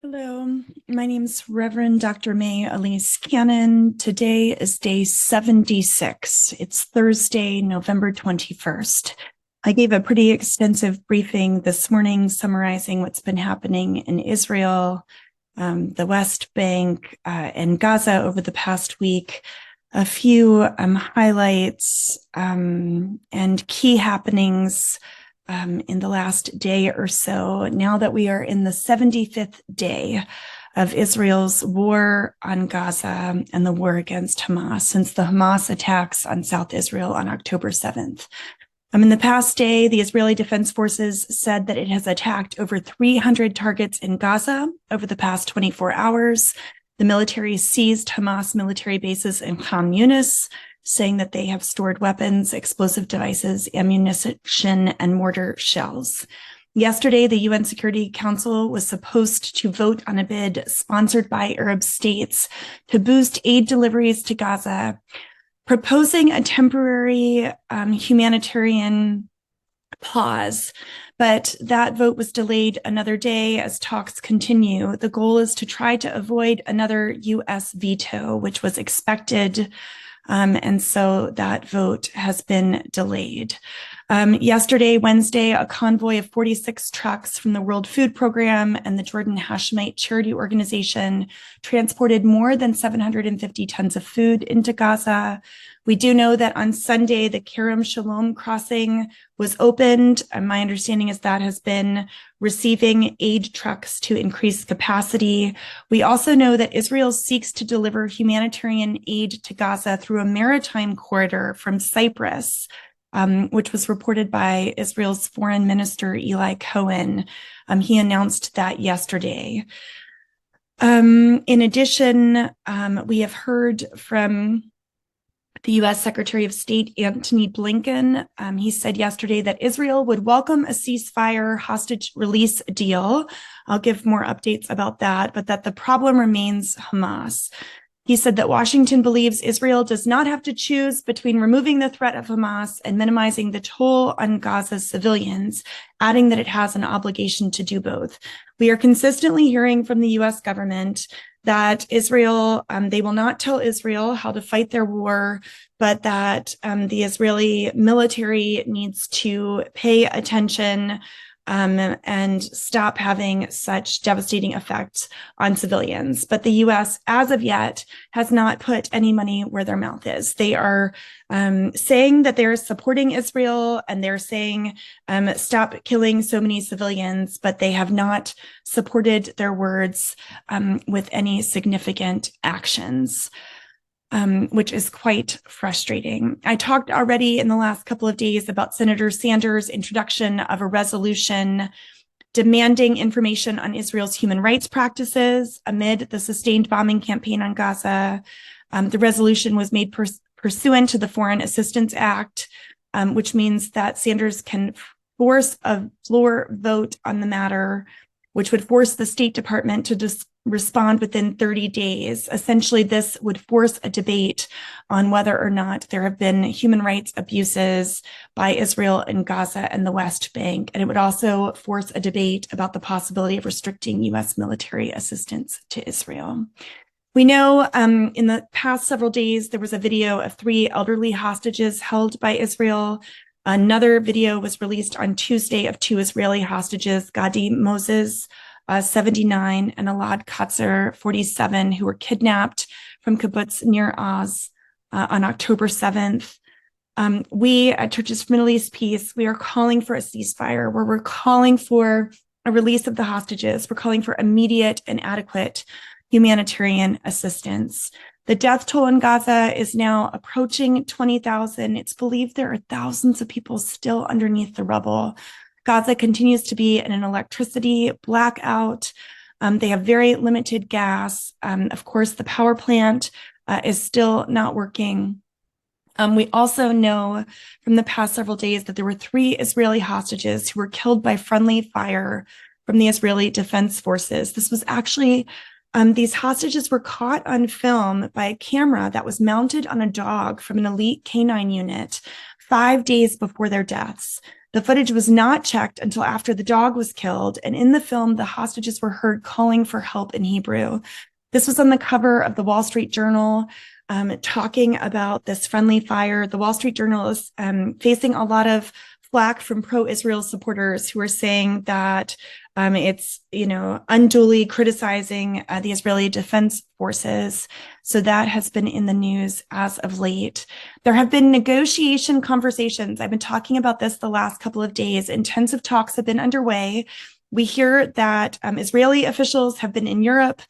Hello, my name is Reverend Dr. May Elise Cannon. Today is day 76. It's Thursday, November 21st. I gave a pretty extensive briefing this morning summarizing what's been happening in Israel, the West Bank, and Gaza over the past week. A few highlights and key happenings in the last day or so, now that we are in the 75th day of Israel's war on Gaza and the war against Hamas since the Hamas attacks on South Israel on October 7th. In the past day, the Israeli Defense Forces said that it has attacked over 300 targets in Gaza over the past 24 hours. The military seized Hamas military bases in Khan Yunis, saying that they have stored weapons, explosive devices, ammunition, and mortar shells. Yesterday, the UN Security Council was supposed to vote on a bid sponsored by Arab states to boost aid deliveries to Gaza, proposing a temporary humanitarian pause. But that vote was delayed another day as talks continue. The goal is to try to avoid another US veto, which was expected. And so that vote has been delayed. Yesterday, Wednesday, a convoy of 46 trucks from the World Food Program and the Jordan Hashemite Charity Organization transported more than 750 tons of food into Gaza. We do know that on Sunday, the Kerem Shalom crossing was opened. And my understanding is that has been receiving aid trucks to increase capacity. We also know that Israel seeks to deliver humanitarian aid to Gaza through a maritime corridor from Cyprus, which was reported by Israel's Foreign Minister Eli Cohen. He announced that yesterday. In addition, we have heard from the U.S. Secretary of State Antony Blinken. He said yesterday that Israel would welcome a ceasefire hostage release deal. I'll give more updates about that, but that the problem remains Hamas. He said that Washington believes Israel does not have to choose between removing the threat of Hamas and minimizing the toll on Gaza's civilians, adding that it has an obligation to do both. We are consistently hearing from the U.S. government that Israel, they will not tell Israel how to fight their war, but that the Israeli military needs to pay attention and stop having such devastating effects on civilians. But the U.S., as of yet, has not put any money where their mouth is. They are saying that they're supporting Israel and they're saying stop killing so many civilians, but they have not supported their words with any significant actions. Which is quite frustrating. I talked already in the last couple of days about Senator Sanders' introduction of a resolution demanding information on Israel's human rights practices amid the sustained bombing campaign on Gaza. The resolution was made pursuant to the Foreign Assistance Act, which means that Sanders can force a floor vote on the matter, which would force the State Department to respond within 30 days. Essentially, this would force a debate on whether or not there have been human rights abuses by Israel in Gaza and the West Bank. And it would also force a debate about the possibility of restricting U.S. military assistance to Israel. We know in the past several days, there was a video of 3 elderly hostages held by Israel. Another video was released on Tuesday of 2 Israeli hostages, Gadi Moses, 79, and Elad Katzer, 47, who were kidnapped from kibbutz Nir Oz on October 7th. We at Churches for Middle East Peace, we are calling for a ceasefire, where we're calling for a release of the hostages. We're calling for immediate and adequate humanitarian assistance. The death toll in Gaza is now approaching 20,000. It's believed there are thousands of people still underneath the rubble. Gaza continues to be in an electricity blackout. They have very limited gas. Of course, the power plant is still not working. We also know from the past several days that there were 3 Israeli hostages who were killed by friendly fire from the Israeli Defense Forces. This was actually, these hostages were caught on film by a camera that was mounted on a dog from an elite canine unit 5 days before their deaths. The footage was not checked until after the dog was killed, and in the film, the hostages were heard calling for help in Hebrew. This was on the cover of the Wall Street Journal, talking about this friendly fire. The Wall Street Journal is facing a lot of flack from pro-Israel supporters who are saying that it's, unduly criticizing the Israeli Defense Forces. So that has been in the news as of late. There have been negotiation conversations. I've been talking about this the last couple of days. Intensive talks have been underway. We hear that Israeli officials have been in Europe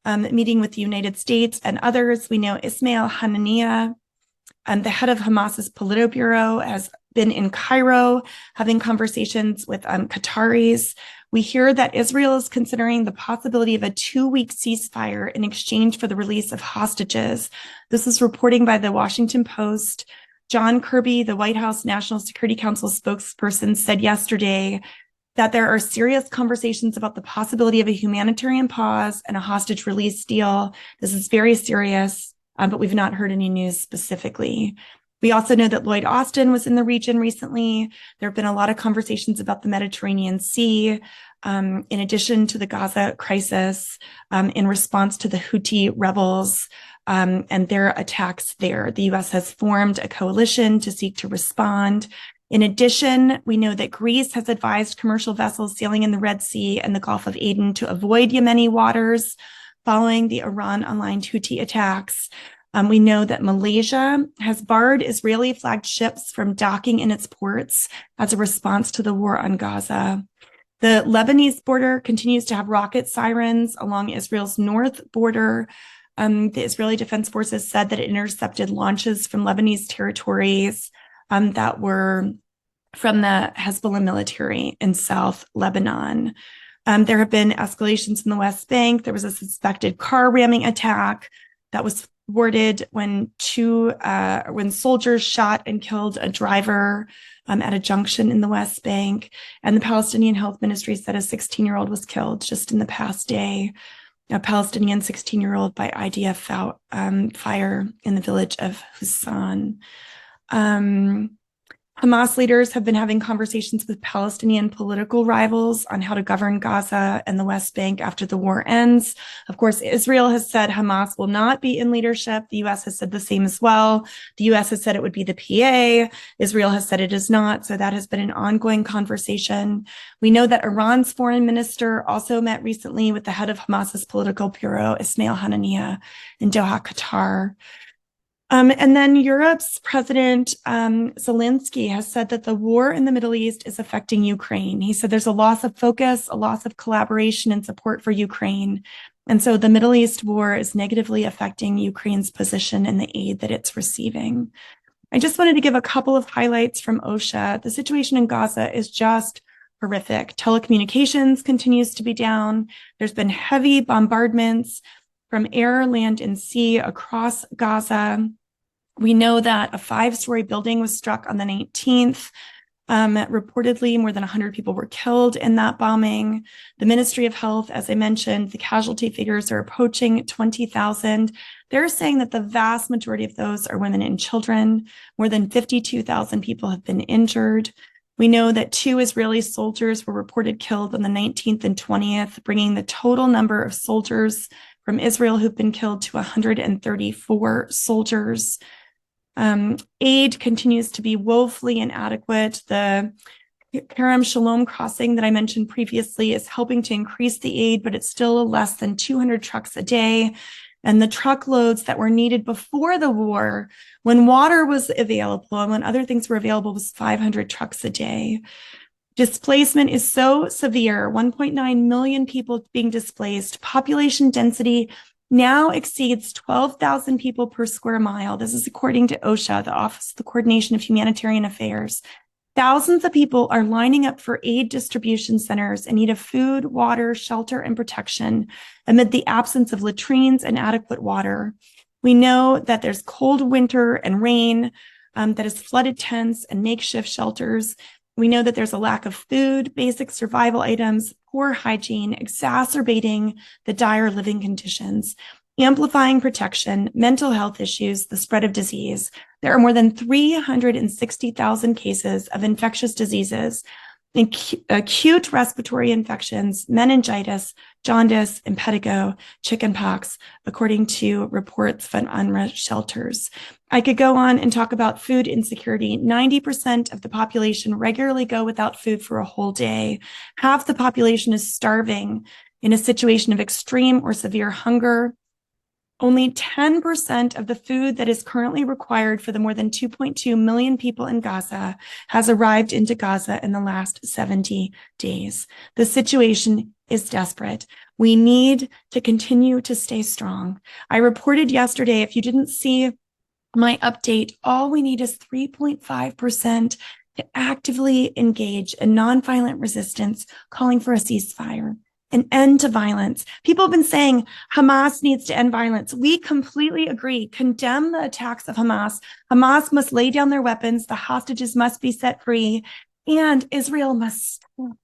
meeting with the United States and others. We know Ismail Haniyeh, the head of Hamas's Politburo, has been in Cairo having conversations with Qataris. We hear that Israel is considering the possibility of a 2-week ceasefire in exchange for the release of hostages. This is reporting by the Washington Post. John Kirby, the White House National Security Council spokesperson, said yesterday that there are serious conversations about the possibility of a humanitarian pause and a hostage release deal. This is very serious, but we've not heard any news specifically. We also know that Lloyd Austin was in the region recently. There have been a lot of conversations about the Mediterranean Sea, in addition to the Gaza crisis, in response to the Houthi rebels and their attacks there. The U.S. has formed a coalition to seek to respond. In addition, we know that Greece has advised commercial vessels sailing in the Red Sea and the Gulf of Aden to avoid Yemeni waters following the Iran-aligned Houthi attacks. We know that Malaysia has barred Israeli flagged ships from docking in its ports as a response to the war on Gaza. The Lebanese border continues to have rocket sirens along Israel's north border. The Israeli Defense Forces said that it intercepted launches from Lebanese territories that were from the Hezbollah military in South Lebanon. There have been escalations in the West Bank. There was a suspected car ramming attack that was thwarted when soldiers shot and killed a driver at a junction in the West Bank. And the Palestinian Health Ministry said a 16-year-old was killed just in the past day, a Palestinian 16-year-old by IDF fire in the village of Hussan. Hamas leaders have been having conversations with Palestinian political rivals on how to govern Gaza and the West Bank after the war ends. Of course, Israel has said Hamas will not be in leadership. The U.S. has said the same as well. The U.S. has said it would be the PA. Israel has said it is not. So that has been an ongoing conversation. We know that Iran's foreign minister also met recently with the head of Hamas's political bureau, Ismail Haniyeh, in Doha, Qatar. And then Europe's President Zelensky has said that the war in the Middle East is affecting Ukraine. He said there's a loss of focus, a loss of collaboration and support for Ukraine. And so the Middle East war is negatively affecting Ukraine's position in the aid that it's receiving. I just wanted to give a couple of highlights from OSHA. The situation in Gaza is just horrific. Telecommunications continues to be down. There's been heavy bombardments from air, land, and sea across Gaza. We know that a 5-story building was struck on the 19th. Reportedly, more than 100 people were killed in that bombing. The Ministry of Health, as I mentioned, the casualty figures are approaching 20,000. They're saying that the vast majority of those are women and children. More than 52,000 people have been injured. We know that 2 Israeli soldiers were reported killed on the 19th and 20th, bringing the total number of soldiers from Israel who've been killed to 134 soldiers. Aid continues to be woefully inadequate. The Kerem Shalom crossing that I mentioned previously is helping to increase the aid, but it's still less than 200 trucks a day. And the truckloads that were needed before the war, when water was available and when other things were available, was 500 trucks a day. Displacement is so severe, 1.9 million people being displaced. Population density now exceeds 12,000 people per square mile. This is according to OSHA, the Office of the Coordination of Humanitarian Affairs. Thousands of people are lining up for aid distribution centers in need of food, water, shelter, and protection amid the absence of latrines and adequate water. We know that there's cold winter and rain that has flooded tents and makeshift shelters. We know that there's a lack of food, basic survival items, poor hygiene, exacerbating the dire living conditions. amplifying protection, mental health issues, the spread of disease. There are more than 360,000 cases of infectious diseases, acute respiratory infections, meningitis, jaundice, impetigo, chickenpox, according to reports from UNRWA shelters. I could go on and talk about food insecurity. 90% of the population regularly go without food for a whole day. Half the population is starving in a situation of extreme or severe hunger. Only 10% of the food that is currently required for the more than 2.2 million people in Gaza has arrived into Gaza in the last 70 days. The situation is desperate. We need to continue to stay strong. I reported yesterday, if you didn't see my update, all we need is 3.5% to actively engage in nonviolent resistance, calling for a ceasefire. An end to violence. People have been saying Hamas needs to end violence. We completely agree. Condemn the attacks of Hamas. Hamas must lay down their weapons. The hostages must be set free. And Israel must stop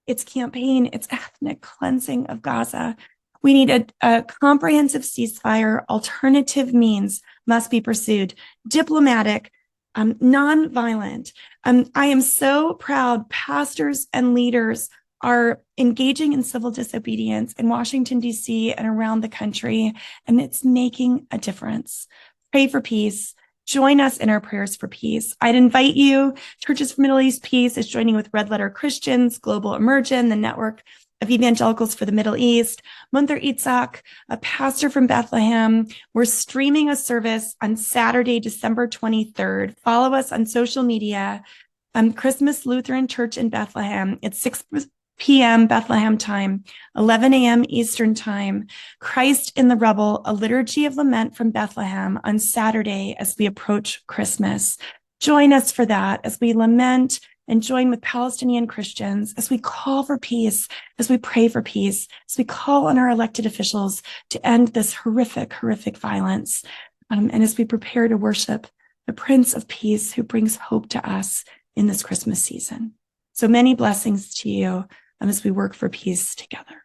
its campaign, its ethnic cleansing of Gaza. We need a comprehensive ceasefire. Alternative means must be pursued. Diplomatic, nonviolent. I am so proud pastors and leaders are engaging in civil disobedience in Washington, D.C. and around the country, and it's making a difference. Pray for peace. Join us in our prayers for peace. I'd invite you, Churches for Middle East Peace is joining with Red Letter Christians, Global Immersion, the network of evangelicals for the Middle East, Munther Itzhak, a pastor from Bethlehem. We're streaming a service on Saturday, December 23rd. Follow us on social media. Christmas Lutheran Church in Bethlehem. It's 6 p.m. Bethlehem time, 11 a.m. Eastern time. Christ in the Rubble, a liturgy of lament from Bethlehem on Saturday as we approach Christmas. Join us for that as we lament and join with Palestinian Christians, as we call for peace, as we pray for peace, as we call on our elected officials to end this horrific, horrific violence, and as we prepare to worship the Prince of Peace who brings hope to us in this Christmas season. So many blessings to you as we work for peace together.